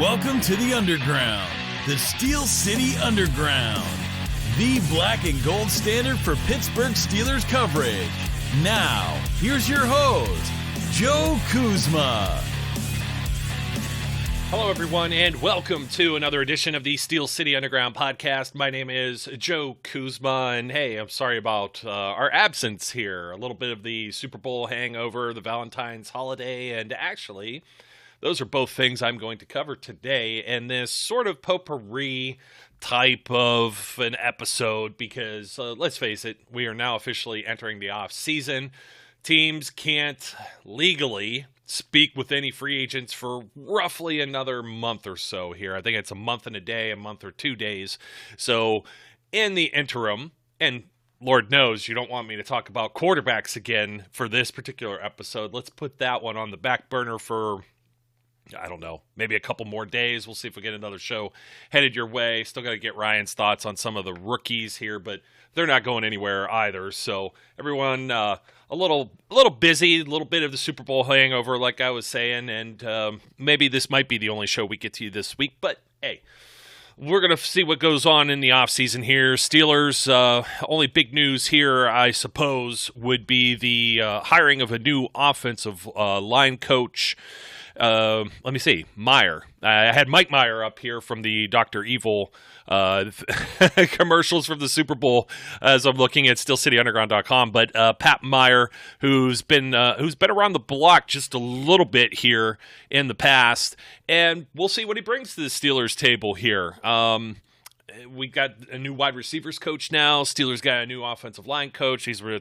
Welcome to the Underground, the Steel City Underground, the black and gold standard for Pittsburgh Steelers coverage. Now, here's your host, Joe Kuzma. Hello, everyone, and welcome to another edition of the Steel City Underground podcast. My name is Joe Kuzma, and hey, I'm sorry about our absence here. A little bit of the Super Bowl hangover, the Valentine's holiday, and actually, those are both things I'm going to cover today in this sort of potpourri type of an episode because, let's face it, we are now officially entering the offseason. Teams can't legally speak with any free agents for roughly another month or so here. I think it's a month and a day, a month or 2 days. So in the interim, and Lord knows you don't want me to talk about quarterbacks again for this particular episode, let's put that one on the back burner for, I don't know, maybe a couple more days. We'll see if we get another show headed your way. Still got to get Ryan's thoughts on some of the rookies here, but they're not going anywhere either. So everyone a little busy, a little bit of the Super Bowl hangover, like I was saying, and maybe this might be the only show we get to you this week. But hey, we're going to see what goes on in the offseason here. Steelers, only big news here, I suppose, would be the hiring of a new offensive line coach. Let me see, Meyer. I had Mike Meyer up here from the Dr. Evil commercials from the Super Bowl as I'm looking at SteelCityUnderground.com. But Pat Meyer, who's been around the block just a little bit here in the past, and we'll see what he brings to the Steelers table here. We got a new wide receivers coach now. Steelers got a new offensive line coach. These were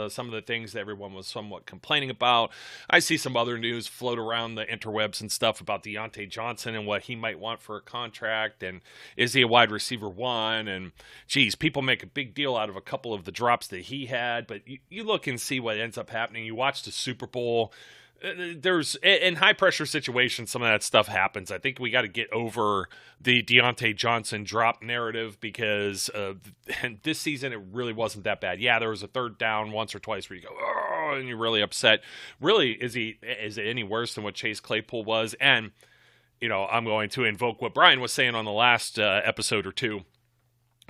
some of the things that everyone was somewhat complaining about. I see some other news float around the interwebs and stuff about Deontay Johnson and what he might want for a contract, and is he a wide receiver one? And geez, people make a big deal out of a couple of the drops that he had, but you look and see what ends up happening. You watch the Super Bowl. There's in high pressure situations, some of that stuff happens. I think we got to get over the Deontay Johnson drop narrative because this season it really wasn't that bad. Yeah, there was a third down once or twice where you go, oh, and you're really upset. Really, is it any worse than what Chase Claypool was? And I'm going to invoke what Brian was saying on the last episode or two.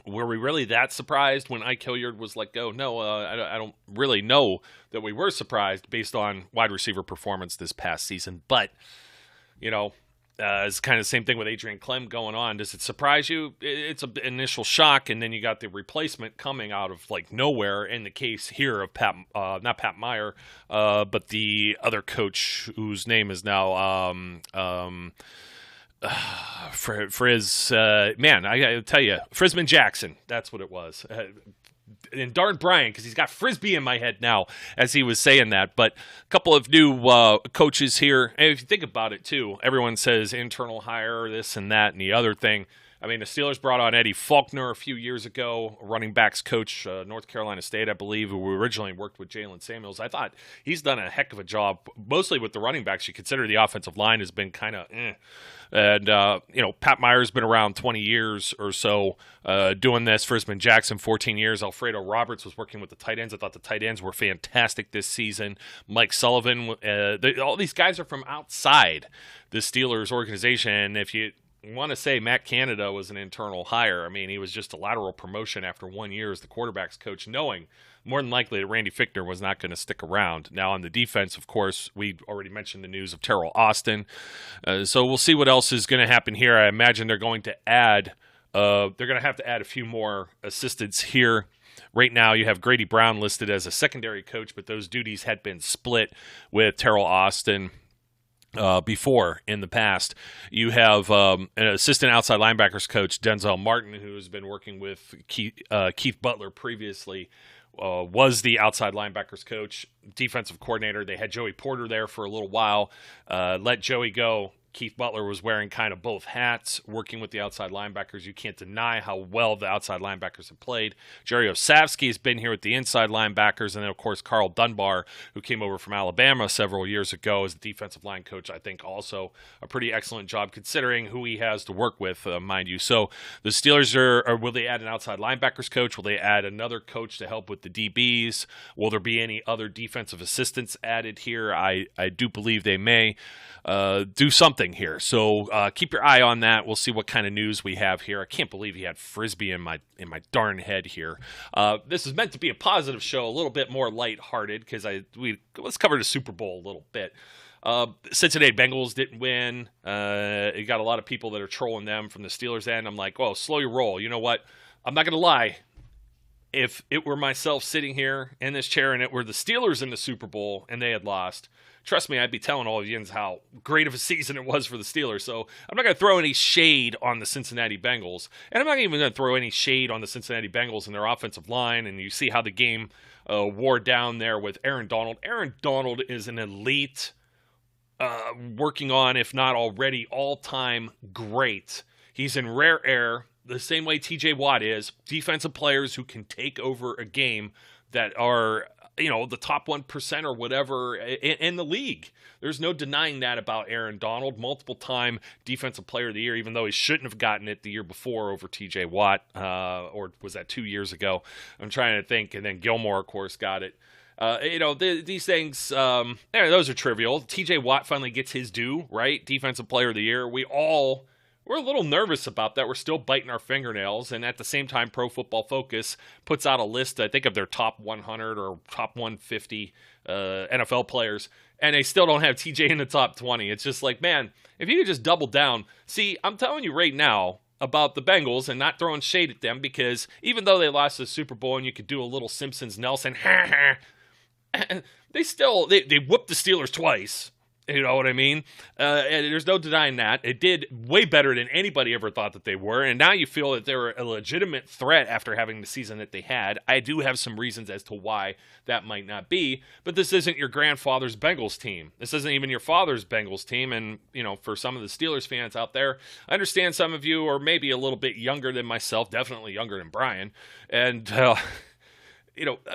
Were we really that surprised when Ike Hilliard was let go? No, I don't really know that we were surprised based on wide receiver performance this past season. But, it's kind of the same thing with Adrian Clem going on. Does it surprise you? It's an initial shock, and then you got the replacement coming out of nowhere. In the case here of not Pat Meyer, but the other coach whose name is now Frizz, man, I tell you, Frisman Jackson, that's what it was. And darn Brian, because he's got Frisbee in my head now as he was saying that. But a couple of new coaches here. And if you think about it, too, everyone says internal hire, this and that and the other thing. I mean, the Steelers brought on Eddie Faulkner a few years ago, running backs coach, North Carolina State, I believe, who originally worked with Jalen Samuels. I thought he's done a heck of a job, mostly with the running backs. You consider the offensive line has been kind of And, Pat Meyer's been around 20 years or so doing this. Frisman Jackson, 14 years. Alfredo Roberts was working with the tight ends. I thought the tight ends were fantastic this season. Mike Sullivan, all these guys are from outside the Steelers organization. And if you want to say Matt Canada was an internal hire, I mean, he was just a lateral promotion after 1 year as the quarterback's coach, knowing more than likely that Randy Fichtner was not going to stick around. Now on the defense, of course, we already mentioned the news of Terrell Austin. So we'll see what else is going to happen here. I imagine they're going to add, they're going to have to add a few more assistants here. Right now you have Grady Brown listed as a secondary coach, but those duties had been split with Terrell Austin before in the past. You have an assistant outside linebackers coach, Denzel Martin, who has been working with Keith Butler previously, was the outside linebackers coach, defensive coordinator. They had Joey Porter there for a little while, let Joey go. Keith Butler was wearing kind of both hats, working with the outside linebackers. You can't deny how well the outside linebackers have played. Jerry Osavsky has been here with the inside linebackers, and then, of course, Carl Dunbar, who came over from Alabama several years ago as the defensive line coach. I think also a pretty excellent job considering who he has to work with, mind you. So the Steelers will they add an outside linebackers coach? Will they add another coach to help with the DBs? Will there be any other defensive assistants added here? I do believe they may do something something here. So keep your eye on that. We'll see what kind of news we have here. I can't believe he had Frisbee in my darn head here. This is meant to be a positive show, a little bit more lighthearted because let's cover the Super Bowl a little bit. Cincinnati Bengals didn't win. You got a lot of people that are trolling them from the Steelers end. I'm like, well, slow your roll. You know what? I'm not going to lie. If it were myself sitting here in this chair and it were the Steelers in the Super Bowl and they had lost, trust me, I'd be telling all of you how great of a season it was for the Steelers. So I'm not going to throw any shade on the Cincinnati Bengals. And I'm not even going to throw any shade on the Cincinnati Bengals and their offensive line. And you see how the game wore down there with Aaron Donald. Aaron Donald is an elite, working on, if not already, all-time great. He's in rare air, the same way TJ Watt is. Defensive players who can take over a game that are, the top 1% or whatever in the league. There's no denying that about Aaron Donald, multiple-time Defensive Player of the Year, even though he shouldn't have gotten it the year before over TJ Watt, or was that 2 years ago? I'm trying to think, and then Gilmore, of course, got it. These things, those are trivial. TJ Watt finally gets his due, right? Defensive Player of the Year. We're a little nervous about that. We're still biting our fingernails. And at the same time, Pro Football Focus puts out a list, I think, of their top 100 or top 150 NFL players. And they still don't have TJ in the top 20. It's just like, man, if you could just double down. See, I'm telling you right now about the Bengals and not throwing shade at them, because even though they lost the Super Bowl and you could do a little Simpsons Nelson, they whooped the Steelers twice. You know what I mean? And there's no denying that. It did way better than anybody ever thought that they were. And now you feel that they're a legitimate threat after having the season that they had. I do have some reasons as to why that might not be. But this isn't your grandfather's Bengals team. This isn't even your father's Bengals team. And, for some of the Steelers fans out there, I understand some of you are maybe a little bit younger than myself, definitely younger than Brian. And,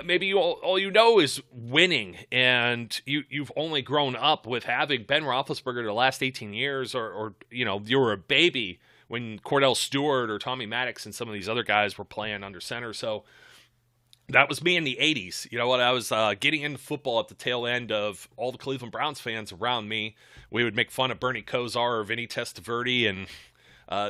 maybe all you know is winning, and you've only grown up with having Ben Roethlisberger the last 18 years, or you were a baby when Cordell Stewart or Tommy Maddox and some of these other guys were playing under center. So that was me in the 80s. You know what? I was getting into football at the tail end of all the Cleveland Browns fans around me. We would make fun of Bernie Kosar or Vinny Testaverde, and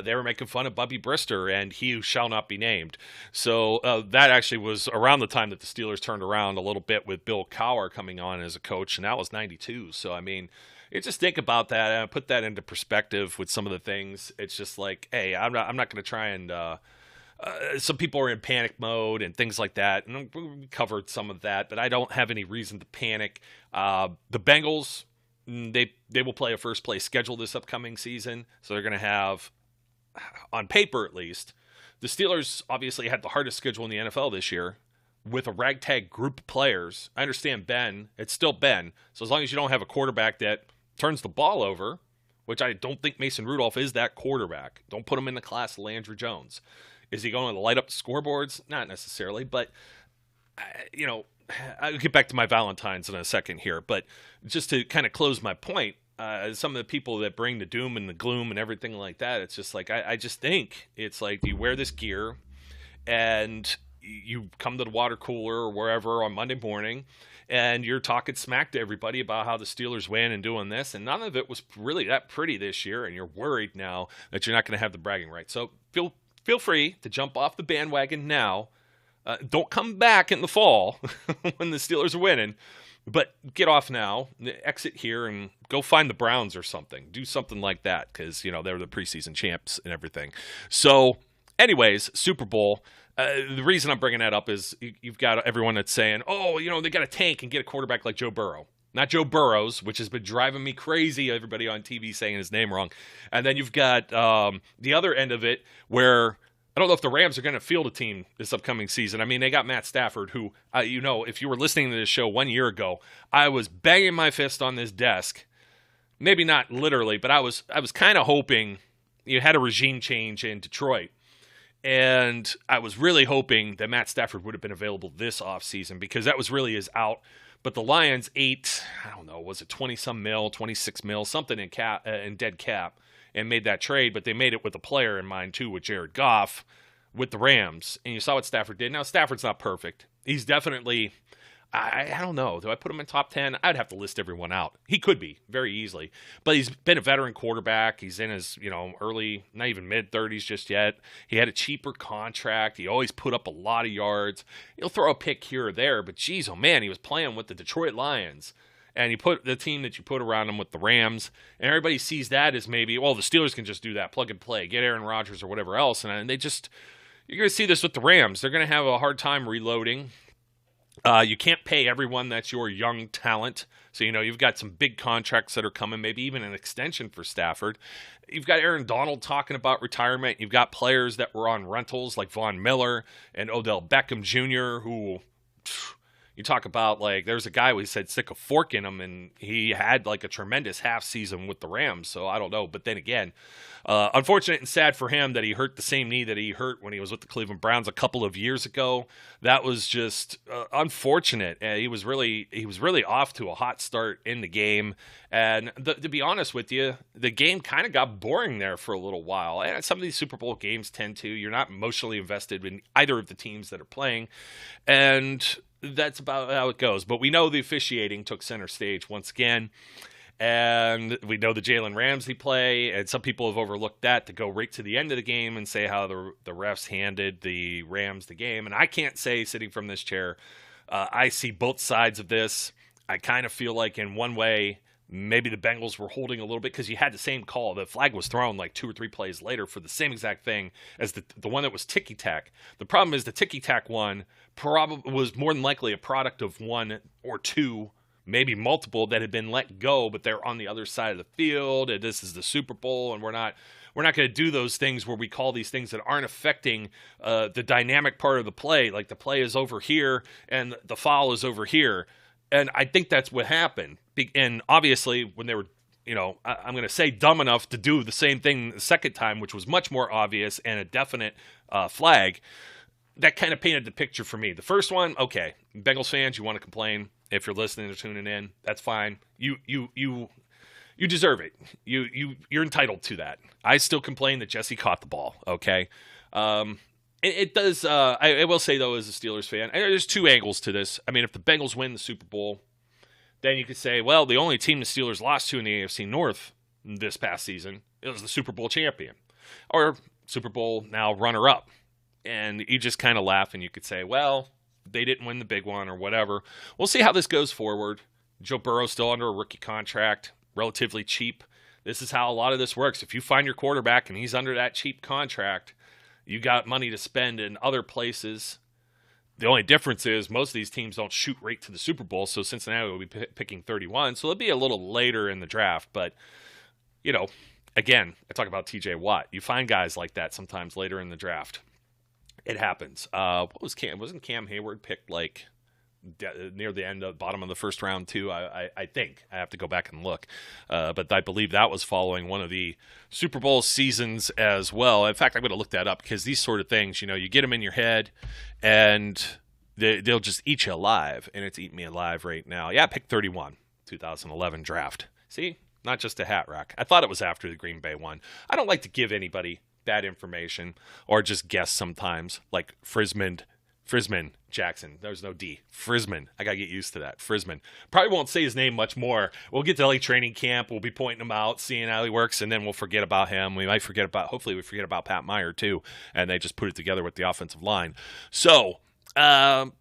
they were making fun of Bubby Brister and he who shall not be named. So that actually was around the time that the Steelers turned around a little bit with Bill Cowher coming on as a coach, and that was 92. So, I mean, you just think about that and put that into perspective with some of the things. It's just like, hey, I'm not going to try and some people are in panic mode and things like that, and we covered some of that, but I don't have any reason to panic. The Bengals, they will play a first-place schedule this upcoming season, so they're going to have, on paper at least, the Steelers obviously had the hardest schedule in the NFL this year with a ragtag group of players. I understand Ben. It's still Ben. So as long as you don't have a quarterback that turns the ball over, which I don't think Mason Rudolph is that quarterback. Don't put him in the class of Landry Jones. Is he going to light up the scoreboards? Not necessarily, but, I'll get back to my Valentines in a second here. But just to kind of close my point, some of the people that bring the doom and the gloom and everything like that, it's just like, I just think it's like you wear this gear and you come to the water cooler or wherever on Monday morning and you're talking smack to everybody about how the Steelers win and doing this, and none of it was really that pretty this year, and you're worried now that you're not going to have the bragging rights. So feel free to jump off the bandwagon now. Don't come back in the fall when the Steelers are winning. But get off now, exit here, and go find the Browns or something. Do something like that, because, they're the preseason champs and everything. So, anyways, Super Bowl. The reason I'm bringing that up is you've got everyone that's saying, they got to tank and get a quarterback like Joe Burrow. Not Joe Burrows, which has been driving me crazy, everybody on TV saying his name wrong. And then you've got the other end of it where I don't know if the Rams are going to field a team this upcoming season. I mean, they got Matt Stafford, who, if you were listening to this show 1 year ago, I was banging my fist on this desk. Maybe not literally, but I was kind of hoping you had a regime change in Detroit. And I was really hoping that Matt Stafford would have been available this offseason, because that was really his out. But the Lions ate, was it 20-some mil, 26 mil, something in dead cap, and made that trade, but they made it with a player in mind too, with Jared Goff, with the Rams. And you saw what Stafford did. Now, Stafford's not perfect. He's definitely, I don't know. Do I put him in top 10? I'd have to list everyone out. He could be very easily, but he's been a veteran quarterback. He's in his, early, not even mid 30s just yet. He had a cheaper contract. He always put up a lot of yards. He'll throw a pick here or there, but geez, oh man, he was playing with the Detroit Lions. And you put the team that you put around him with the Rams, and everybody sees that as maybe, well, the Steelers can just do that, plug and play, get Aaron Rodgers or whatever else. And they just, you're going to see this with the Rams. They're going to have a hard time reloading. You can't pay everyone that's your young talent. So, you've got some big contracts that are coming, maybe even an extension for Stafford. You've got Aaron Donald talking about retirement. You've got players that were on rentals like Von Miller and Odell Beckham Jr., who you talk about, like, there's a guy who said stick a fork in him, and he had like a tremendous half season with the Rams. So I don't know. But then again, unfortunate and sad for him that he hurt the same knee that he hurt when he was with the Cleveland Browns a couple of years ago. That was just unfortunate. He was really off to a hot start in the game. And to be honest with you, the game kind of got boring there for a little while. And some of these Super Bowl games tend to. You're not emotionally invested in either of the teams that are playing. And that's about how it goes. But we know the officiating took center stage once again. And we know the Jalen Ramsey play, and some people have overlooked that to go right to the end of the game and say how the refs handed the Rams the game. And I can't say, sitting from this chair, I see both sides of this. I kind of feel like in one way, maybe the Bengals were holding a little bit because you had the same call. The flag was thrown like 2 or 3 plays later for the same exact thing as the one that was ticky-tack. The problem is the ticky-tack one probably was more than likely a product of 1 or 2, maybe multiple that had been let go, but they're on the other side of the field, and this is the Super Bowl, and we're not going to do those things where we call these things that aren't affecting the dynamic part of the play, like the play is over here and the foul is over here. And I think that's what happened. And obviously, when they were, I'm going to say dumb enough to do the same thing the second time, which was much more obvious and a definite flag, that kind of painted the picture for me. The first one, okay, Bengals fans, you want to complain. If you're listening or tuning in, that's fine. You deserve it. You're entitled to that. I still complain that Jesse caught the ball. Okay, it does. I will say though, as a Steelers fan, there's 2 angles to this. I mean, if the Bengals win the Super Bowl, then you could say, well, the only team the Steelers lost to in the AFC North this past season is the Super Bowl champion, or Super Bowl now runner-up, and you just kind of laugh and you could say, well, they didn't win the big one or whatever. We'll see how this goes forward. Joe Burrow's still under a rookie contract, relatively cheap. This is how a lot of this works. If you find your quarterback and he's under that cheap contract, you got money to spend in other places. The only difference is most of these teams don't shoot right to the Super Bowl, so Cincinnati will be picking 31. So it'll be a little later in the draft. But, again, I talk about TJ Watt. You find guys like that sometimes later in the draft. It happens. What was Cam? Wasn't Cam Hayward picked like near the end of bottom of the first round too? I think I have to go back and look, but I believe that was following one of the Super Bowl seasons as well. In fact, I'm going to look that up because these sort of things, you get them in your head, and they'll just eat you alive, and it's eating me alive right now. Yeah, pick 31, 2011 draft. See, not just a hat rack. I thought it was after the Green Bay one. I don't like to give anybody bad information or just guess sometimes, like Frisman Jackson. There's no D. Frisman. I got to get used to that. Frisman. Probably won't say his name much more. We'll get to training camp. We'll be pointing him out, seeing how he works, and then we'll forget about him. Hopefully we forget about Pat Meyer too, and they just put it together with the offensive line. So, some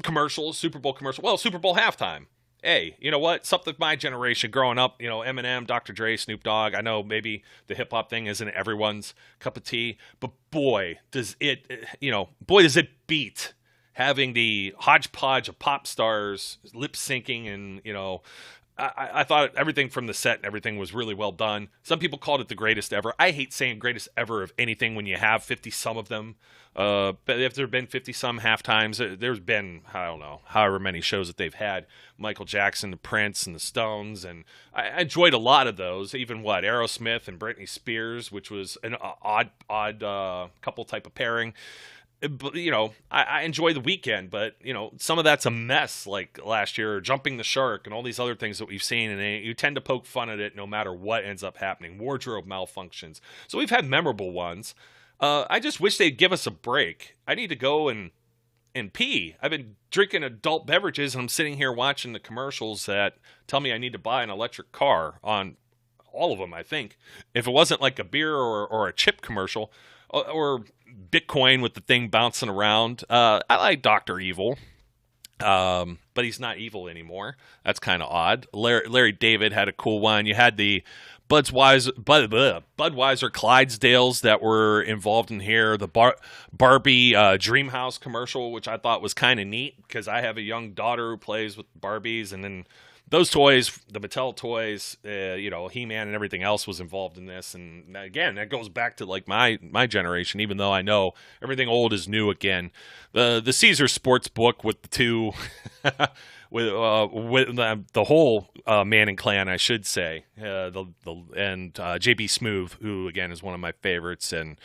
commercials, Super Bowl commercial. Well, Super Bowl halftime. Hey, you know what? Something my generation growing up, Eminem, Dr. Dre, Snoop Dogg. I know maybe the hip hop thing isn't everyone's cup of tea, but boy, does it beat having the hodgepodge of pop stars lip syncing, and I thought everything from the set and everything was really well done. Some people called it the greatest ever. I hate saying greatest ever of anything when you have 50-some of them. But if there have been 50-some halftimes, there's been, I don't know, however many shows that they've had. Michael Jackson, the Prince, and the Stones. And I enjoyed a lot of those. Even Aerosmith and Britney Spears, which was an odd couple type of pairing. But, I enjoy the weekend, but, some of that's a mess, like last year, Jumping the Shark and all these other things that we've seen, and you tend to poke fun at it no matter what ends up happening. Wardrobe malfunctions. So we've had memorable ones. I just wish they'd give us a break. I need to go and and pee. I've been drinking adult beverages, and I'm sitting here watching the commercials that tell me I need to buy an electric car on all of them, I think. If it wasn't like a beer or a chip commercial or Bitcoin with the thing bouncing around, I like Dr. Evil. But he's not evil anymore. That's kind of odd. Larry David had a cool one. You had the Budweiser Clydesdales that were involved in here. The Barbie Dreamhouse commercial, which I thought was kind of neat because I have a young daughter who plays with Barbies, and then those toys, the Mattel toys, He-Man and everything else was involved in this. And again, that goes back to like my generation, even though I know everything old is new again. The Caesar Sports Book with the two, with the whole Manning clan, I should say, and JB Smoove, who again is one of my favorites, and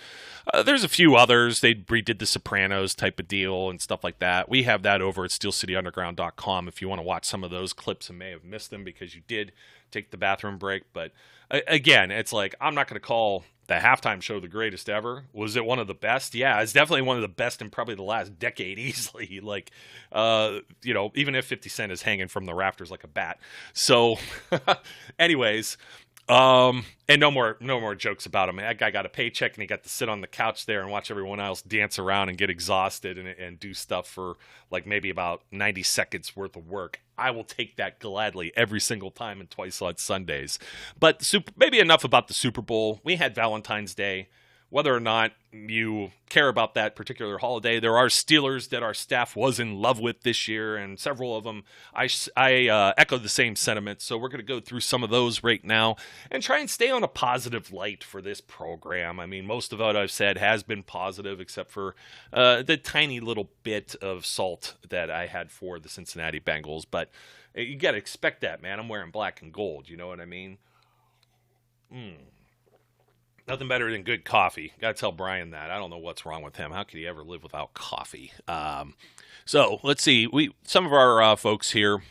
there's a few others. They redid the Sopranos type of deal and stuff like that. We have that over at SteelCityUnderground.com if you want to watch some of those clips and may have missed them because you did take the bathroom break. But again, it's like I'm not going to call the halftime show the greatest ever. Was it one of the best? Yeah, it's definitely one of the best in probably the last decade easily. Like, even if 50 Cent is hanging from the rafters like a bat. So, anyways, and no more jokes about him. That guy got a paycheck and he got to sit on the couch there and watch everyone else dance around and get exhausted and do stuff for like maybe about 90 seconds worth of work. I will take that gladly every single time and twice on Sundays. But maybe enough about the Super Bowl. We had Valentine's Day. Whether or not you care about that particular holiday, there are Steelers that our staff was in love with this year, and several of them I echo the same sentiment. So we're going to go through some of those right now and try and stay on a positive light for this program. I mean, most of what I've said has been positive, except for the tiny little bit of salt that I had for the Cincinnati Bengals. But you got to expect that, man. I'm wearing black and gold. You know what I mean? Nothing better than good coffee. Got to tell Brian that. I don't know what's wrong with him. How could he ever live without coffee? So let's see. Some of our folks here,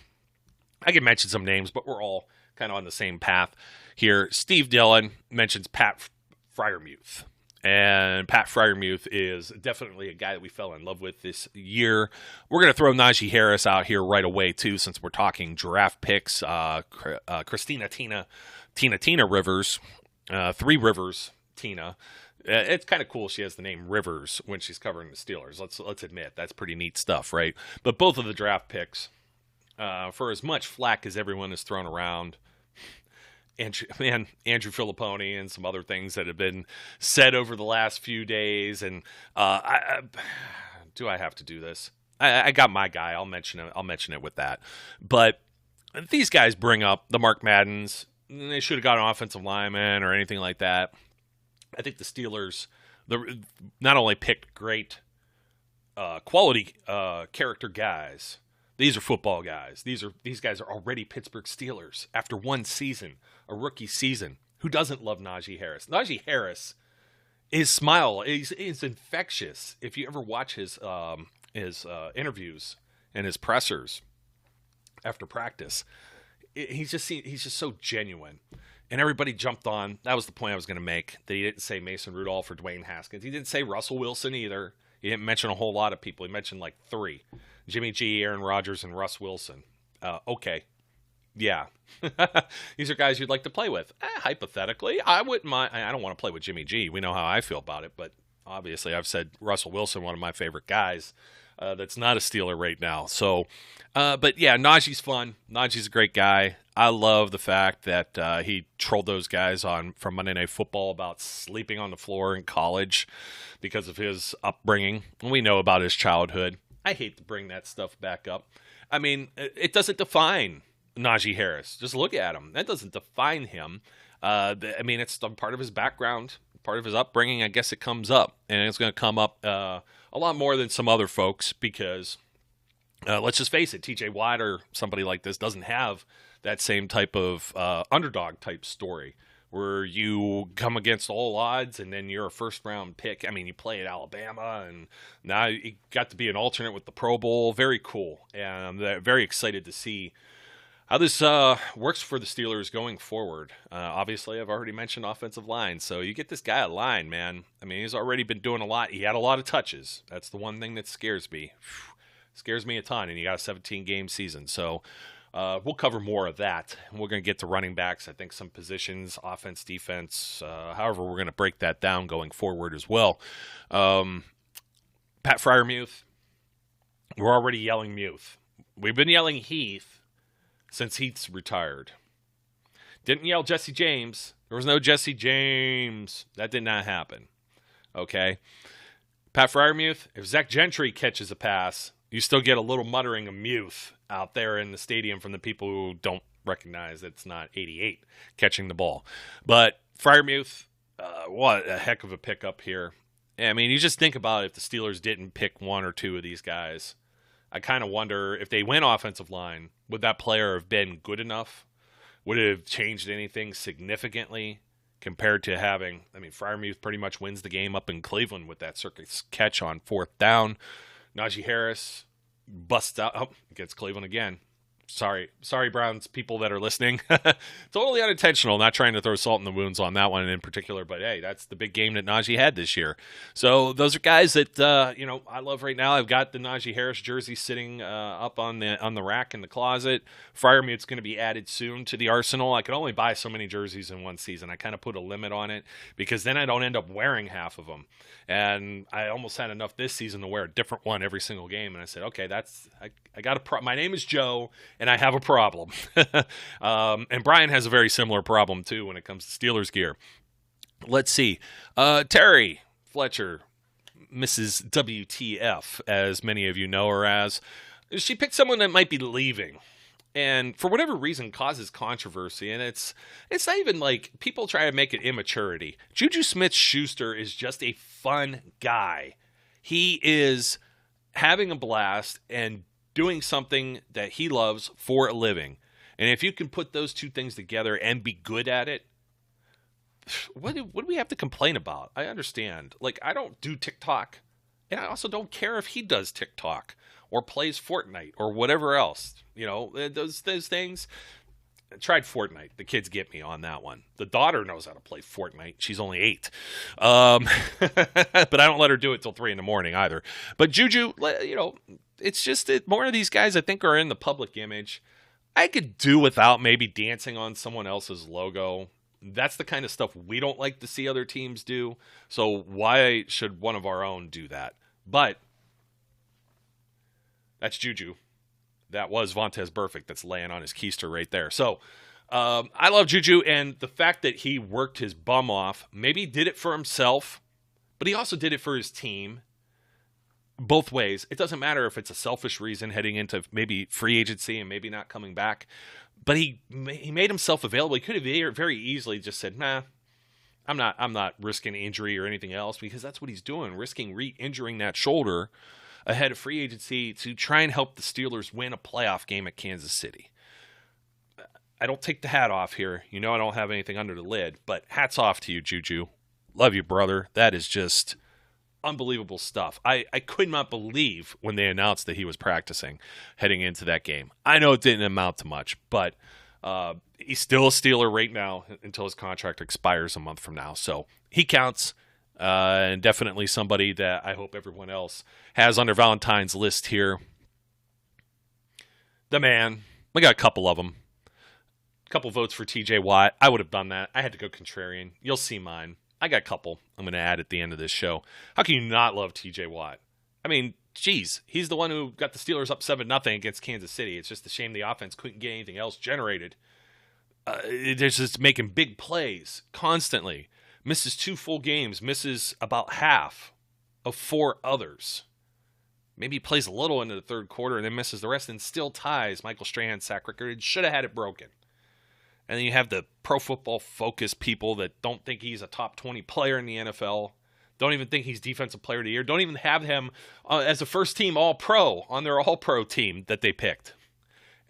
I can mention some names, but we're all kind of on the same path here. Steve Dillon mentions Pat Freiermuth. And Pat Freiermuth is definitely a guy that we fell in love with this year. We're going to throw Najee Harris out here right away, too, since we're talking draft picks. Christina Tina Rivers. Three Rivers, Tina. It's kind of cool she has the name Rivers when she's covering the Steelers. Let's admit that's pretty neat stuff, right? But both of the draft picks, for as much flack as everyone has thrown around, Andrew Filipponi and some other things that have been said over the last few days. And do I have to do this? I got my guy. I'll mention it with that. But these guys bring up the Mark Maddens. They should have got an offensive lineman or anything like that. I think the Steelers not only picked great quality character guys. These are football guys. These guys are already Pittsburgh Steelers after one season, a rookie season. Who doesn't love Najee Harris? Najee Harris, his smile is infectious. If you ever watch his interviews and his pressers after practice. He's just so genuine, and everybody jumped on. That was the point I was going to make. That he didn't say Mason Rudolph or Dwayne Haskins. He didn't say Russell Wilson either. He didn't mention a whole lot of people. He mentioned like three: Jimmy G, Aaron Rodgers, and Russ Wilson. Okay, yeah, these are guys you'd like to play with. Hypothetically, I wouldn't mind. I don't want to play with Jimmy G. We know how I feel about it, but obviously, I've said Russell Wilson, one of my favorite guys. That's not a Steeler right now. So. But yeah, Najee's fun. Najee's a great guy. I love the fact that he trolled those guys from Monday Night Football about sleeping on the floor in college because of his upbringing. We know about his childhood. I hate to bring that stuff back up. I mean, it doesn't define Najee Harris. Just look at him. That doesn't define him. I mean, it's part of his background, part of his upbringing. I guess it comes up, and it's going to come up a lot more than some other folks because... let's just face it, TJ Watt or somebody like this doesn't have that same type of underdog type story where you come against all odds and then you're a first-round pick. I mean, you play at Alabama, and now you got to be an alternate with the Pro Bowl. Very cool, and I'm very excited to see How this works for the Steelers going forward. Obviously, I've already mentioned offensive line. So you get this guy a line, man. I mean, he's already been doing a lot. He had a lot of touches. That's the one thing that scares me. Scares me a ton. And you got a 17-game season. So we'll cover more of that. We're going to get to running backs. I think some positions, offense, defense. However, we're going to break that down going forward as well. Pat Freiermuth. We're already yelling Muth. We've been yelling Heath since Heath's retired. Didn't yell Jesse James. There was no Jesse James. That did not happen. Okay? Pat Freiermuth, if Zach Gentry catches a pass, you still get a little muttering of Muth out there in the stadium from the people who don't recognize it's not 88 catching the ball. But Freiermuth, what a heck of a pickup here. I mean, you just think about if the Steelers didn't pick one or two of these guys. I kind of wonder if they went offensive line, would that player have been good enough? Would it have changed anything significantly compared to having, Freiermuth pretty much wins the game up in Cleveland with that circus catch on 4th down. Najee Harris busts out, against Cleveland again. Sorry, Browns people that are listening. Totally unintentional, not trying to throw salt in the wounds on that one in particular, but hey, that's the big game that Najee had this year. So those are guys that I love right now. I've got the Najee Harris jersey sitting up on the rack in the closet. Freiermuth's going to be added soon to the arsenal. I can only buy so many jerseys in one season. I kind of put a limit on it because then I don't end up wearing half of them. And I almost had enough this season to wear a different one every single game. And I said, okay, I got my name is Joe, and I have a problem. And Brian has a very similar problem, too, when it comes to Steelers gear. Let's see. Terry Fletcher, Mrs. WTF, as many of you know her as. She picked someone that might be leaving. And for whatever reason causes controversy. And it's not even like people try to make it immaturity. Juju Smith-Schuster is just a fun guy. He is having a blast and doing something that he loves for a living. And if you can put those two things together and be good at it, what do we have to complain about? I understand. Like, I don't do TikTok. And I also don't care if he does TikTok or plays Fortnite or whatever else. You know, those things. I tried Fortnite. The kids get me on that one. The daughter knows how to play Fortnite. She's only 8. But I don't let her do it till 3 in the morning either. But Juju, it's just that more of these guys I think are in the public image. I could do without maybe dancing on someone else's logo. That's the kind of stuff we don't like to see other teams do. So why should one of our own do that? But that's Juju. That was Vontaze Burfict that's laying on his keister right there. So I love Juju, and the fact that he worked his bum off, maybe did it for himself, but he also did it for his team. Both ways. It doesn't matter if it's a selfish reason heading into maybe free agency and maybe not coming back, but he made himself available. He could have very easily just said, nah, I'm not risking injury or anything else, because that's what he's doing, risking re-injuring that shoulder ahead of free agency to try and help the Steelers win a playoff game at Kansas City. I don't take the hat off here. I don't have anything under the lid, but hats off to you, Juju. Love you, brother. That is just unbelievable stuff. I could not believe when they announced that he was practicing heading into that game. I know it didn't amount to much, but he's still a Steeler right now until his contract expires a month from now. So he counts. And definitely somebody that I hope everyone else has on their Valentine's list here. The man. We got a couple of them. A couple votes for TJ Watt. I would have done that. I had to go contrarian. You'll see mine. I got a couple I'm going to add at the end of this show. How can you not love TJ Watt? I mean, geez, he's the one who got the Steelers up 7-0 against Kansas City. It's just a shame the offense couldn't get anything else generated. They're just making big plays constantly. Misses 2 full games, misses about half of 4 others. Maybe he plays a little into the third quarter and then misses the rest and still ties Michael Strahan's sack record. Should have had it broken. And then you have the Pro Football Focus people that don't think he's a top 20 player in the NFL. Don't even think he's Defensive Player of the Year. Don't even have him as a first-team All-Pro on their All-Pro team that they picked.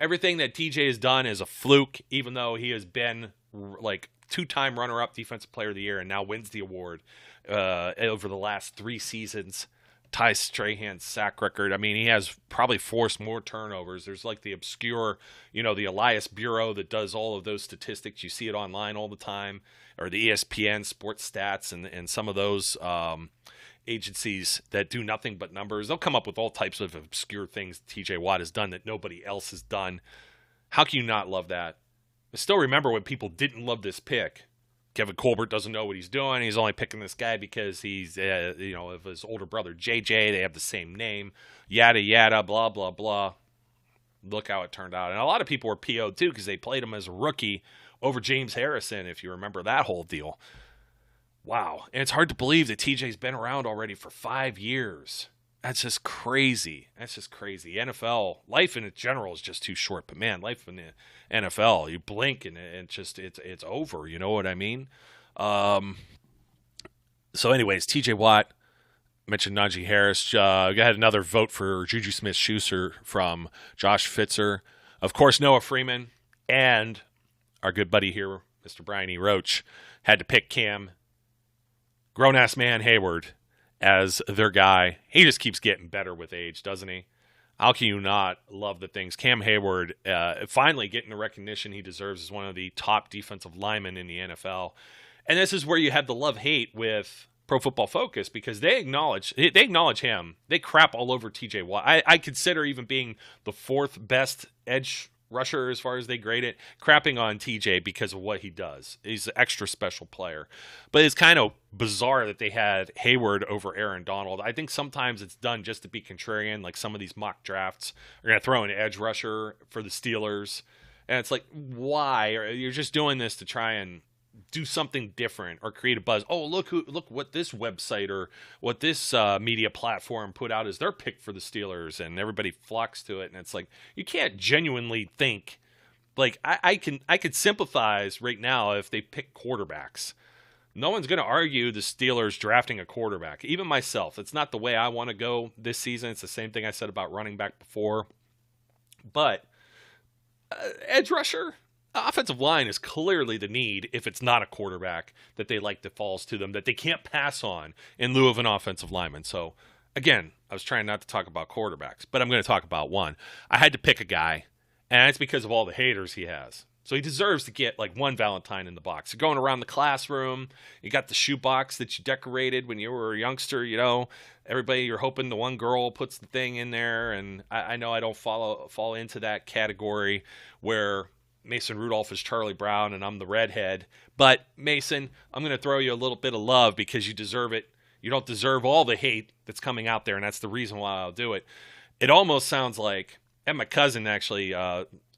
Everything that TJ has done is a fluke, even though he has been like 2-time runner-up Defensive Player of the Year and now wins the award over the last 3 seasons. Ty Strahan's sack record. I mean, he has probably forced more turnovers. There's like the obscure, the Elias Bureau that does all of those statistics. You see it online all the time, or the ESPN Sports Stats and some of those agencies that do nothing but numbers. They'll come up with all types of obscure things TJ Watt has done that nobody else has done. How can you not love that? I still remember when people didn't love this pick. Kevin Colbert doesn't know what he's doing. He's only picking this guy because he's, of his older brother, JJ. They have the same name. Yada, yada, blah, blah, blah. Look how it turned out. And a lot of people were PO'd, too, because they played him as a rookie over James Harrison, if you remember that whole deal. Wow. And it's hard to believe that TJ's been around already for 5 years. That's just crazy. The NFL, life in general is just too short. But, man, life in the NFL, you blink and it's over. You know what I mean? So, anyways, TJ Watt, mentioned Najee Harris. Had another vote for Juju Smith-Schuster from Josh Fitzer. Of course, Noah Freeman and our good buddy here, Mr. Brian E. Roach, had to pick Cam, grown-ass man Hayward, as their guy. He just keeps getting better with age, doesn't he? How can you not love the things? Cam Hayward finally getting the recognition he deserves as one of the top defensive linemen in the NFL. And this is where you have the love-hate with Pro Football Focus, because they acknowledge him. They crap all over TJ Watt. I consider even being the fourth best edge rusher as far as they grade it, crapping on TJ because of what he does. He's an extra special player. But it's kind of bizarre that they had Hayward over Aaron Donald. I think sometimes it's done just to be contrarian, like some of these mock drafts are going to throw an edge rusher for the Steelers. And it's like, why? You're just doing this to try and do something different or create a buzz. Oh, look what this website or what this media platform put out as their pick for the Steelers, and everybody flocks to it. And it's like, you can't genuinely think, like, I could sympathize right now if they pick quarterbacks. No one's going to argue the Steelers drafting a quarterback. Even myself, it's not the way I want to go this season. It's the same thing I said about running back before. But edge rusher, offensive line is clearly the need if it's not a quarterback that they like that falls to them, that they can't pass on in lieu of an offensive lineman. So, again, I was trying not to talk about quarterbacks, but I'm going to talk about one. I had to pick a guy, and it's because of all the haters he has. So he deserves to get like one Valentine in the box. You're going around the classroom, you got the shoebox that you decorated when you were a youngster, everybody, you're hoping the one girl puts the thing in there, and I know I don't fall into that category where Mason Rudolph is Charlie Brown and I'm the redhead. But, Mason, I'm going to throw you a little bit of love because you deserve it. You don't deserve all the hate that's coming out there, and that's the reason why I'll do it. It almost sounds like, and my cousin actually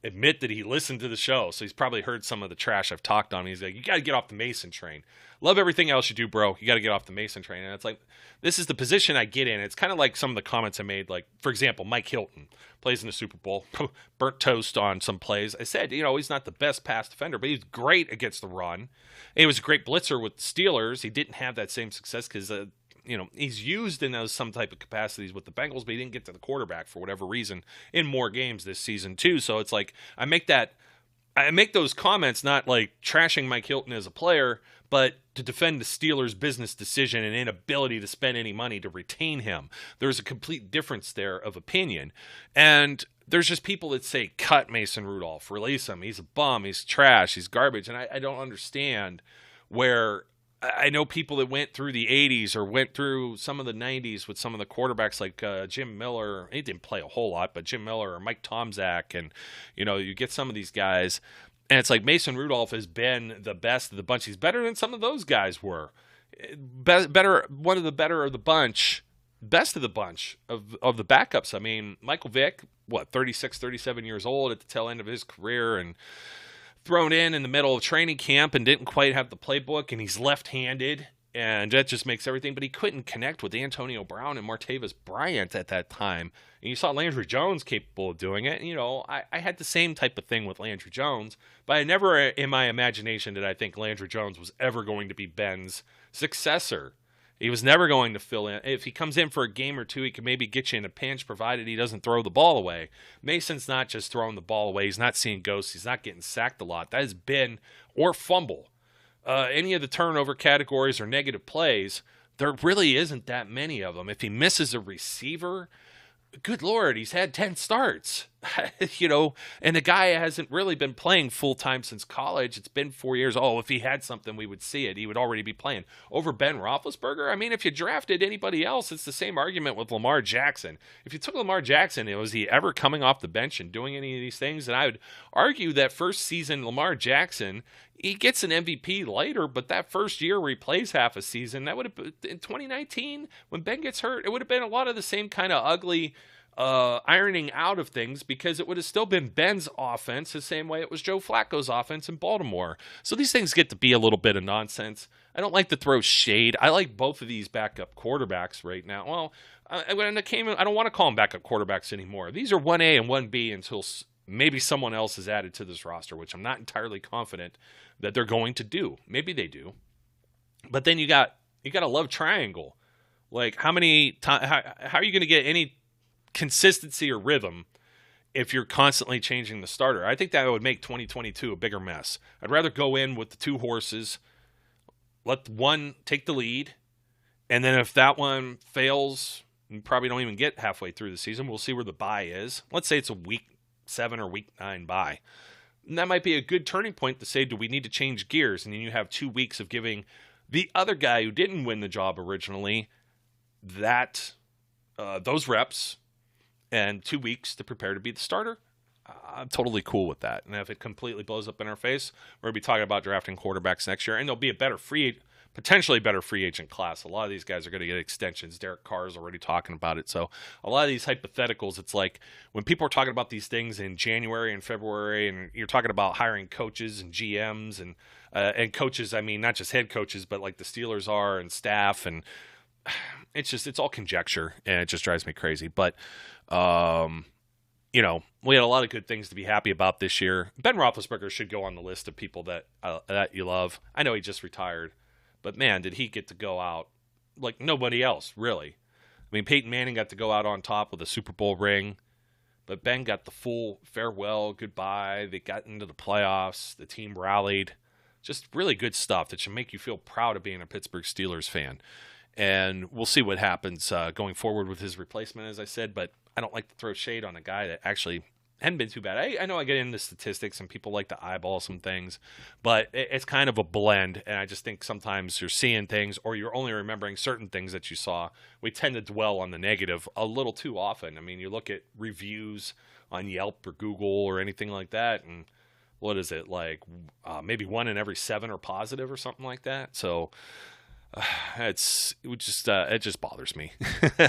admit that he listened to the show, so he's probably heard some of the trash I've talked on. He's like, you got to get off the Mason train. Love everything else you do, bro. You got to get off the Mason train. And it's like, this is the position I get in. It's kind of like some of the comments I made, like, for example, Mike Hilton plays in the Super Bowl, burnt toast on some plays. I said, he's not the best pass defender, but he's great against the run. He was a great blitzer with the Steelers. He didn't have that same success because, he's used in those some type of capacities with the Bengals, but he didn't get to the quarterback for whatever reason in more games this season too. So it's like, I make those comments not like trashing Mike Hilton as a player, but to defend the Steelers' business decision and inability to spend any money to retain him. There's a complete difference there of opinion. And there's just people that say, cut Mason Rudolph, release him. He's a bum. He's trash. He's garbage. And I don't understand where I know people that went through the 80s or went through some of the 90s with some of the quarterbacks like Jim Miller. He didn't play a whole lot, but Jim Miller or Mike Tomczak. And, you get some of these guys. And it's like Mason Rudolph has been the best of the bunch. He's better than some of those guys were. Better, one of the better of the bunch, best of the bunch of the backups. I mean, Michael Vick, 36, 37 years old at the tail end of his career and thrown in the middle of training camp and didn't quite have the playbook, and he's left-handed, and that just makes everything. But he couldn't connect with Antonio Brown and Martavis Bryant at that time. And you saw Landry Jones capable of doing it. And, I had the same type of thing with Landry Jones, but I never in my imagination did I think Landry Jones was ever going to be Ben's successor. He was never going to fill in. If he comes in for a game or two, he can maybe get you in a pinch, provided he doesn't throw the ball away. Mason's not just throwing the ball away. He's not seeing ghosts. He's not getting sacked a lot. That has been, or fumble. Any of the turnover categories or negative plays, there really isn't that many of them. If he misses a receiver, good Lord, he's had 10 starts, and the guy hasn't really been playing full time since college. It's been 4 years. Oh, if he had something, we would see it. He would already be playing over Ben Roethlisberger. I mean, if you drafted anybody else, it's the same argument with Lamar Jackson. If you took Lamar Jackson, was he ever coming off the bench and doing any of these things? And I would argue that first season Lamar Jackson, he gets an MVP later, but that first year where he plays half a season, that would have been in 2019 when Ben gets hurt. It would have been a lot of the same kind of ugly ironing out of things, because it would have still been Ben's offense the same way it was Joe Flacco's offense in Baltimore. So these things get to be a little bit of nonsense. I don't like to throw shade. I like both of these backup quarterbacks right now. Well, I don't want to call them backup quarterbacks anymore. These are 1A and 1B until maybe someone else is added to this roster, which I'm not entirely confident that they're going to do. Maybe they do. But then you got a love triangle. Like, how are you going to get any consistency or rhythm if you're constantly changing the starter? I think that would make 2022 a bigger mess. I'd rather go in with the two horses, let one take the lead, and then if that one fails, you probably don't even get halfway through the season. We'll see where the bye is. Let's say it's a week 7 or week 9 bye. And that might be a good turning point to say, do we need to change gears? And then you have 2 weeks of giving the other guy who didn't win the job originally those reps, and 2 weeks to prepare to be the starter. I'm totally cool with that. And if it completely blows up in our face, we're going to be talking about drafting quarterbacks next year, and there'll be a potentially better free agent class. A lot of these guys are going to get extensions. Derek Carr's already talking about it. So a lot of these hypotheticals, it's like when people are talking about these things in January and February, and you're talking about hiring coaches and GMs and coaches, I mean, not just head coaches, but like the Steelers are, and staff, and it's all conjecture, and it just drives me crazy. But we had a lot of good things to be happy about this year. Ben Roethlisberger should go on the list of people that you love. I know he just retired, but man, did he get to go out like nobody else, really. I mean, Peyton Manning got to go out on top with a Super Bowl ring, but Ben got the full farewell, goodbye. They got into the playoffs. The team rallied. Just really good stuff that should make you feel proud of being a Pittsburgh Steelers fan. And we'll see what happens going forward with his replacement, as I said. But I don't like to throw shade on a guy that actually hadn't been too bad. I know I get into statistics and people like to eyeball some things, but it's kind of a blend. And I just think sometimes you're seeing things, or you're only remembering certain things that you saw. We tend to dwell on the negative a little too often. I mean, you look at reviews on Yelp or Google or anything like that, and what is it, like maybe 1 in every 7 are positive or something like that. So it just bothers me.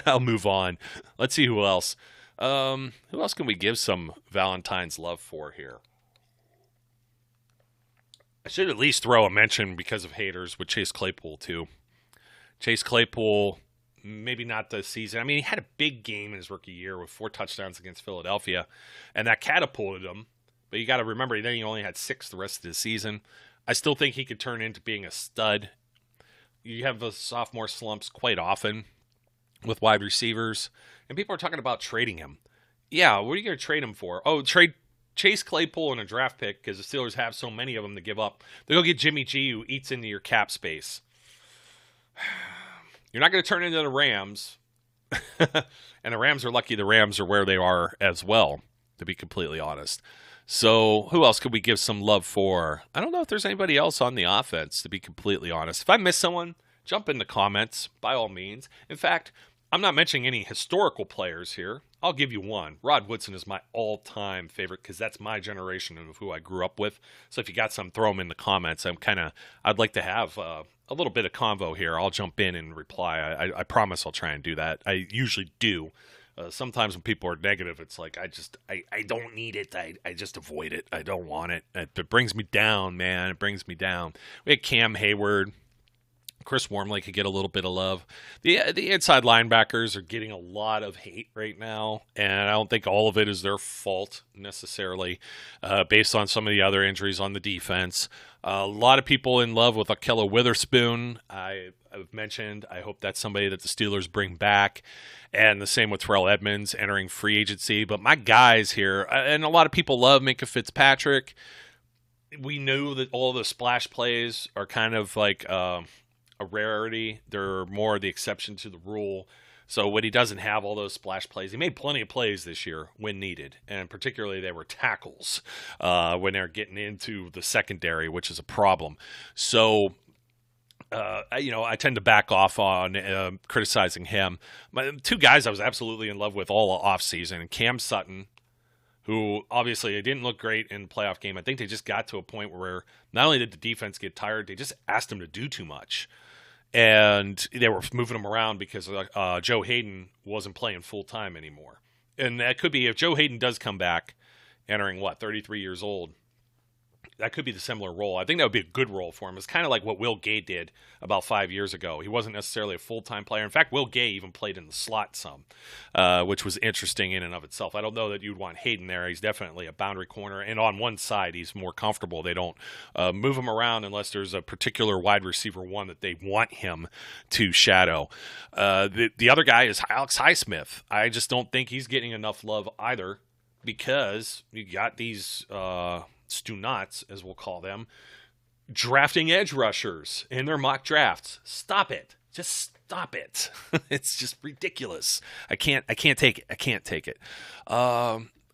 I'll move on. Let's see who else. Who else can we give some Valentine's love for here? I should at least throw a mention, because of haters, with Chase Claypool too. Chase Claypool, maybe not this season. I mean, he had a big game in his rookie year with 4 touchdowns against Philadelphia, and that catapulted him. But you got to remember, then he only had 6 the rest of the season. I still think he could turn into being a stud. You have the sophomore slumps quite often with wide receivers, and people are talking about trading him. Yeah, what are you going to trade him for? Oh, trade Chase Claypool in a draft pick, because the Steelers have so many of them to give up. They go get Jimmy G, who eats into your cap space. You're not going to turn into the Rams, and the Rams are lucky the Rams are where they are as well, to be completely honest. So who else could we give some love for? I don't know if there's anybody else on the offense, to be completely honest. If I miss someone, jump in the comments, by all means. In fact, I'm not mentioning any historical players here. I'll give you one. Rod Woodson is my all-time favorite, because that's my generation of who I grew up with. So if you got some, throw them in the comments. I'd like to have a little bit of convo here. I'll jump in and reply. I promise I'll try and do that. I usually do. Sometimes when people are negative, it's like I don't need it. I just avoid it. I don't want it. It brings me down, man. It brings me down. We had Cam Hayward. Chris Wormley could get a little bit of love. The inside linebackers are getting a lot of hate right now, and I don't think all of it is their fault necessarily, based on some of the other injuries on the defense. A lot of people in love with Ahkello Witherspoon. I've mentioned, I hope that's somebody that the Steelers bring back. And the same with Terrell Edmonds entering free agency. But my guys here, and a lot of people love Minkah Fitzpatrick. We know that all the splash plays are kind of like a rarity. They're more the exception to the rule. So when he doesn't have all those splash plays, he made plenty of plays this year when needed, and particularly they were tackles when they're getting into the secondary, which is a problem. So, I tend to back off on criticizing him. Two guys I was absolutely in love with all offseason, Cam Sutton, who obviously didn't look great in the playoff game. I think they just got to a point where not only did the defense get tired, they just asked him to do too much. And they were moving him around because Joe Hayden wasn't playing full-time anymore. And that could be, if Joe Hayden does come back, entering, 33 years old, that could be the similar role. I think that would be a good role for him. It's kind of like what Will Gay did about 5 years ago. He wasn't necessarily a full-time player. In fact, Will Gay even played in the slot some, which was interesting in and of itself. I don't know that you'd want Hayden there. He's definitely a boundary corner. And on one side, he's more comfortable. They don't move him around unless there's a particular wide receiver one that they want him to shadow. The other guy is Alex Highsmith. I just don't think he's getting enough love either, because you got these Stu-Knots, as we'll call them, drafting edge rushers in their mock drafts. Stop it. Just stop it. It's just ridiculous. I can't take it. I can't take it.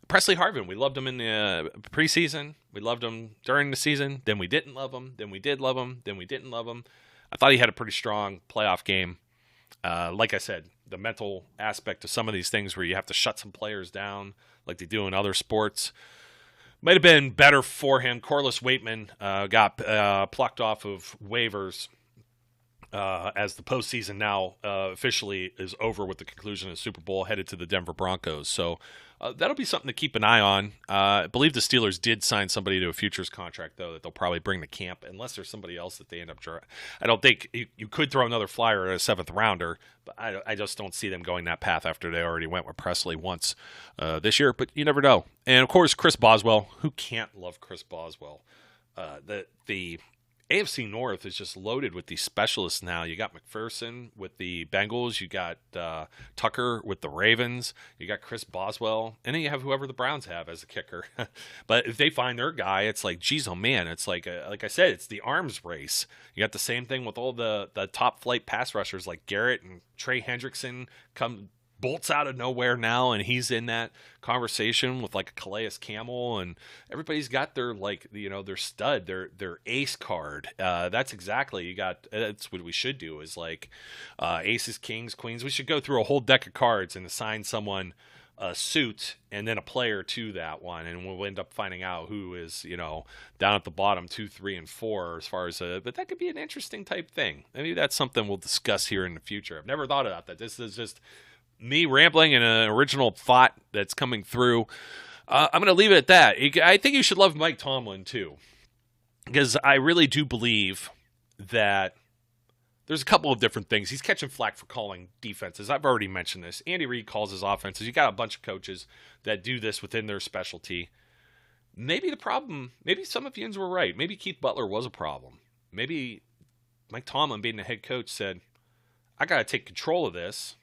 Presley Harvin, we loved him in the preseason. We loved him during the season. Then we didn't love him. Then we did love him. Then we didn't love him. I thought he had a pretty strong playoff game. Like I said, the mental aspect of some of these things where you have to shut some players down like they do in other sports might have been better for him. Corliss Waitman got plucked off of waivers as the postseason now officially is over with the conclusion of the Super Bowl, headed to the Denver Broncos. So that'll be something to keep an eye on. I believe the Steelers did sign somebody to a futures contract, though, that they'll probably bring to camp, unless there's somebody else that they end up drafting. I don't think you could throw another flyer at a seventh rounder, but I just don't see them going that path after they already went with Presley once this year. But you never know. And, of course, Chris Boswell. Who can't love Chris Boswell? The AFC North is just loaded with these specialists now. You got McPherson with the Bengals. You got Tucker with the Ravens. You got Chris Boswell. And then you have whoever the Browns have as a kicker. But if they find their guy, it's like, geez, oh, man. It's like I said, it's the arms race. You got the same thing with all the top flight pass rushers like Garrett and Trey Hendrickson bolts out of nowhere now, and he's in that conversation with like a Calais Campbell, and everybody's got their their stud, their ace card. That's exactly that's what we should do, is like aces, kings, queens. We should go through a whole deck of cards and assign someone a suit and then a player to that one, and we'll end up finding out who is down at the bottom 2, 3, and 4 as far as but that could be an interesting type thing. Maybe that's something we'll discuss here in the future. I've never thought about that. This is just me rambling and an original thought that's coming through. I'm going to leave it at that. I think you should love Mike Tomlin too, because I really do believe that there's a couple of different things. He's catching flack for calling defenses. I've already mentioned this. Andy Reid calls his offenses. You got a bunch of coaches that do this within their specialty. Maybe some of yous were right. Maybe Keith Butler was a problem. Maybe Mike Tomlin, being the head coach, said, I got to take control of this.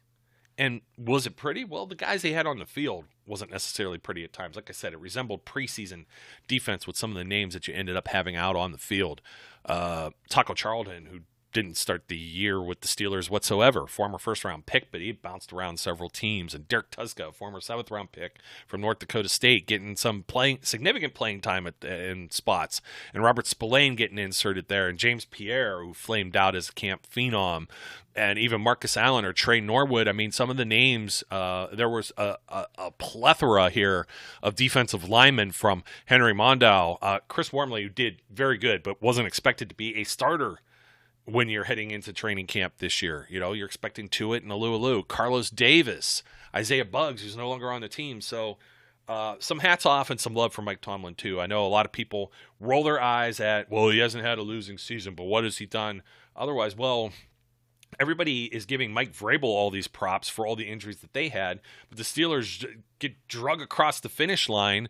And was it pretty? Well, the guys they had on the field wasn't necessarily pretty at times. Like I said, it resembled preseason defense with some of the names that you ended up having out on the field. Taco Charlton, who didn't start the year with the Steelers whatsoever, former first-round pick, but he bounced around several teams. And Derek Tuska, former seventh-round pick from North Dakota State, getting some significant playing time in spots. And Robert Spillane getting inserted there. And James Pierre, who flamed out as a camp phenom. And even Marcus Allen or Trey Norwood. I mean, some of the names, there was a plethora here of defensive linemen, from Henry Mondow, Chris Wormley, who did very good, but wasn't expected to be a starter when you're heading into training camp this year. You're expecting Tuitt and Alualu, Carlos Davis, Isaiah Buggs, who's no longer on the team. So some hats off and some love for Mike Tomlin too. I know a lot of people roll their eyes at, well, he hasn't had a losing season, but what has he done otherwise? Well, everybody is giving Mike Vrabel all these props for all the injuries that they had, but the Steelers get drug across the finish line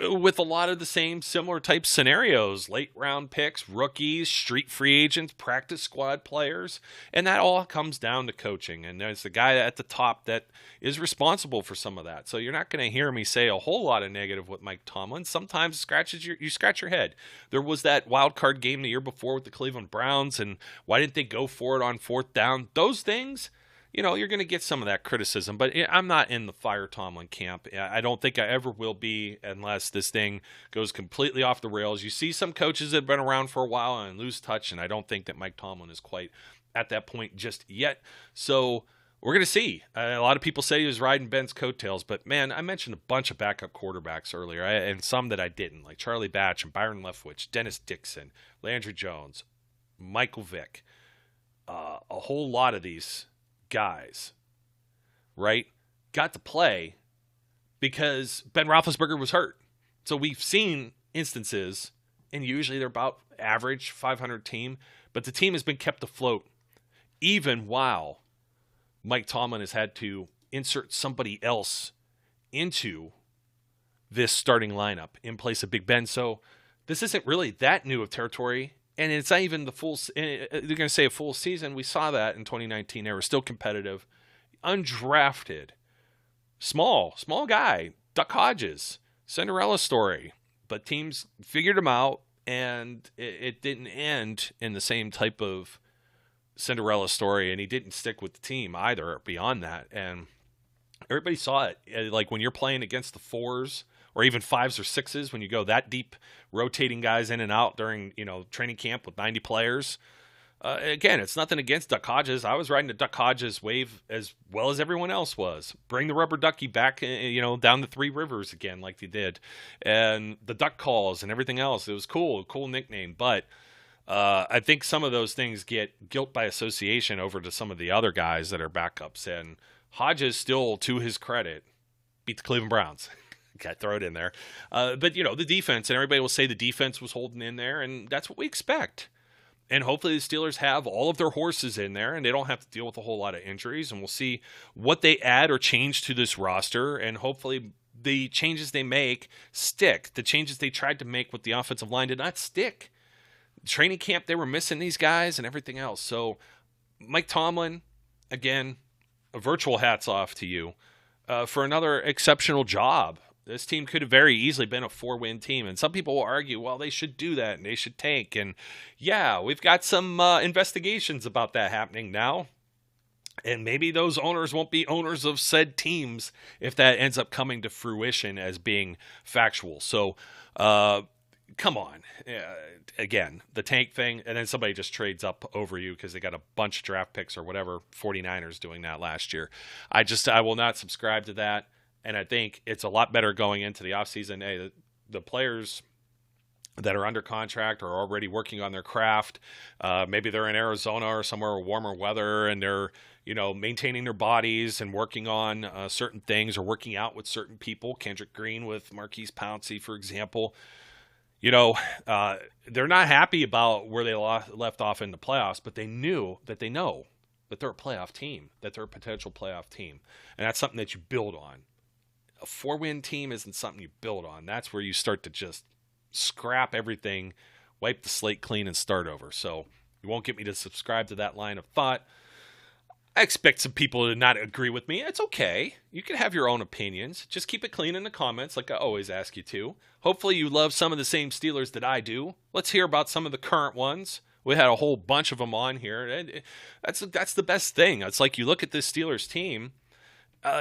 with a lot of the same similar type scenarios, late round picks, rookies, street free agents, practice squad players, and that all comes down to coaching. And there's the guy at the top that is responsible for some of that. So you're not going to hear me say a whole lot of negative with Mike Tomlin. Sometimes you scratch your head. There was that wild card game the year before with the Cleveland Browns, and why didn't they go for it on fourth down? Those things, you're going to get some of that criticism, but I'm not in the fire Tomlin camp. I don't think I ever will be unless this thing goes completely off the rails. You see some coaches that have been around for a while and lose touch, and I don't think that Mike Tomlin is quite at that point just yet. So we're going to see. A lot of people say he was riding Ben's coattails, but man, I mentioned a bunch of backup quarterbacks earlier, and some that I didn't, like Charlie Batch and Byron Leftwich, Dennis Dixon, Landry Jones, Michael Vick, a whole lot of these guys, right, got to play because Ben Roethlisberger was hurt. So we've seen instances, and usually they're about average 500 team, but the team has been kept afloat even while Mike Tomlin has had to insert somebody else into this starting lineup in place of Big Ben. So this isn't really that new of territory. And it's not even the full, they're going to say a full season. We saw that in 2019. They were still competitive. Undrafted. Small guy. Duck Hodges. Cinderella story. But teams figured him out, and it didn't end in the same type of Cinderella story, and he didn't stick with the team either beyond that. And everybody saw it. Like when you're playing against the fours, or even fives or sixes, when you go that deep, rotating guys in and out during, training camp with 90 players. Again, it's nothing against Duck Hodges. I was riding the Duck Hodges wave as well as everyone else was. Bring the rubber ducky back, down the Three Rivers again like they did. And the duck calls and everything else. It was cool nickname. But I think some of those things get guilt by association over to some of the other guys that are backups. And Hodges still, to his credit, beat the Cleveland Browns. Got to throw it in there. But, the defense, and everybody will say the defense was holding in there, and that's what we expect. And hopefully the Steelers have all of their horses in there, and they don't have to deal with a whole lot of injuries, and we'll see what they add or change to this roster, and hopefully the changes they make stick. The changes they tried to make with the offensive line did not stick. Training camp, they were missing these guys and everything else. So Mike Tomlin, again, a virtual hats off to you for another exceptional job. This team could have very easily been a 4-win team. And some people will argue, well, they should do that and they should tank. And yeah, we've got some investigations about that happening now. And maybe those owners won't be owners of said teams if that ends up coming to fruition as being factual. So, come on. Again, the tank thing, and then somebody just trades up over you because they got a bunch of draft picks or whatever, 49ers doing that last year. I will not subscribe to that. And I think it's a lot better going into the offseason. Hey, the players that are under contract are already working on their craft. Maybe they're in Arizona or somewhere with warmer weather, and they're maintaining their bodies and working on certain things or working out with certain people. Kendrick Green with Marquise Pouncey, for example. They're not happy about where they left off in the playoffs, but they know that they're a playoff team, that they're a potential playoff team. And that's something that you build on. A 4-win team isn't something you build on. That's where you start to just scrap everything, wipe the slate clean, and start over. So you won't get me to subscribe to that line of thought. I expect some people to not agree with me. It's okay. You can have your own opinions. Just keep it clean in the comments like I always ask you to. Hopefully you love some of the same Steelers that I do. Let's hear about some of the current ones. We had a whole bunch of them on here. And that's the best thing. It's like you look at this Steelers team.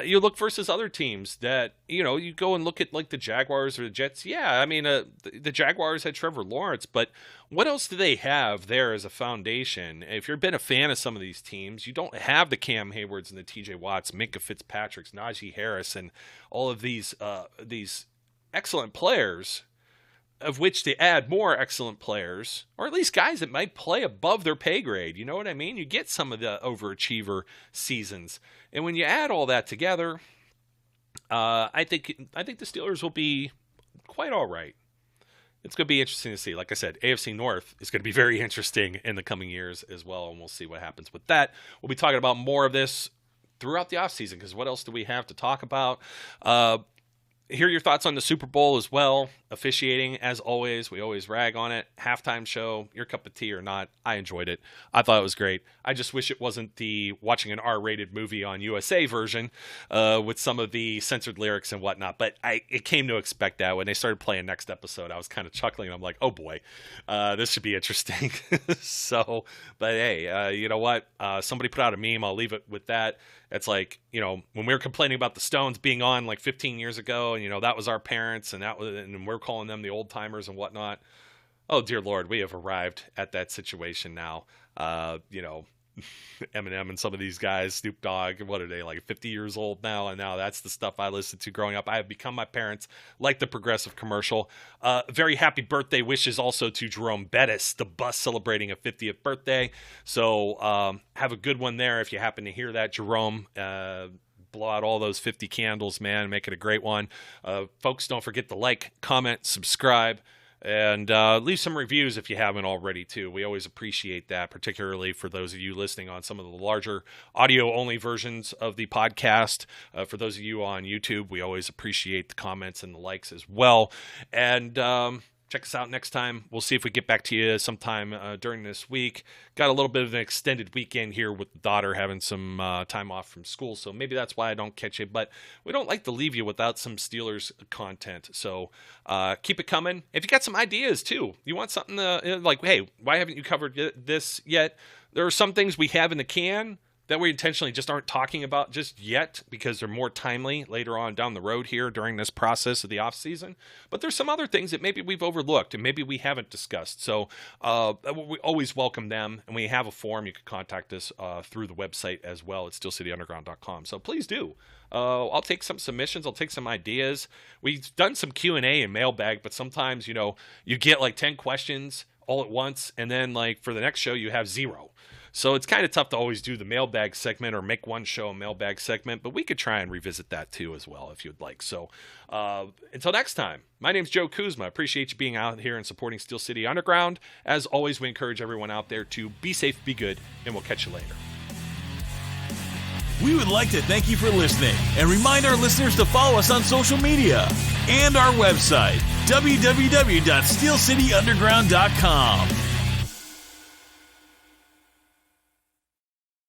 You look versus other teams that, you go and look at like the Jaguars or the Jets. Yeah, I mean, the Jaguars had Trevor Lawrence, but what else do they have there as a foundation? If you've been a fan of some of these teams, you don't have the Cam Haywards and the TJ Watts, Minkah Fitzpatricks, Najee Harris, and all of these excellent players, of which they add more excellent players, or at least guys that might play above their pay grade. You know what I mean? You get some of the overachiever seasons. And when you add all that together, I think the Steelers will be quite all right. It's going to be interesting to see. Like I said, AFC North is going to be very interesting in the coming years as well, and we'll see what happens with that. We'll be talking about more of this throughout the offseason, because what else do we have to talk about? hear your thoughts on the Super Bowl as well. Officiating, as always, we always rag on it. Halftime show, your cup of tea or not, I enjoyed it. I thought it was great. I just wish it wasn't the watching an R-rated movie on USA version with some of the censored lyrics and whatnot. But it came to expect that. When they started playing next episode, I was kind of chuckling. I'm like, oh boy, this should be interesting. So, but hey, you know what? Somebody put out a meme. I'll leave it with that. It's like, when we were complaining about the Stones being on like 15 years ago, and that was our parents, and we're calling them the old timers and whatnot. Oh dear Lord, we have arrived at that situation now. Eminem and some of these guys, Snoop Dogg, what are they, like 50 years old now? And now that's the stuff I listened to growing up. I have become my parents, like the Progressive commercial. Very happy birthday wishes also to Jerome Bettis, the bus celebrating a 50th birthday. So have a good one there if you happen to hear that, Jerome. Blow out all those 50 candles, man. Make it a great one. Folks, don't forget to like, comment, subscribe. And leave some reviews if you haven't already, too. We always appreciate that, particularly for those of you listening on some of the larger audio-only versions of the podcast. For those of you on YouTube, we always appreciate the comments and the likes as well. And check us out next time. We'll see if we get back to you sometime during this week. Got a little bit of an extended weekend here with the daughter having some time off from school, so maybe that's why I don't catch you. But we don't like to leave you without some Steelers content, so keep it coming. If you got some ideas, too, you want something like, hey, why haven't you covered this yet? There are some things we have in the can that we intentionally just aren't talking about just yet because they're more timely later on down the road here during this process of the offseason. But there's some other things that maybe we've overlooked and maybe we haven't discussed. So we always welcome them, and we have a form. You can contact us through the website as well at steelcityunderground.com. So please do. I'll take some submissions. I'll take some ideas. We've done some Q&A and mailbag, but sometimes, you get like 10 questions all at once, and then like for the next show, you have 0. So it's kind of tough to always do the mailbag segment or make one show a mailbag segment, but we could try and revisit that too as well if you'd like. So until next time, my name's Joe Kuzma. Appreciate you being out here and supporting Steel City Underground. As always, we encourage everyone out there to be safe, be good, and we'll catch you later. We would like to thank you for listening and remind our listeners to follow us on social media and our website, www.steelcityunderground.com.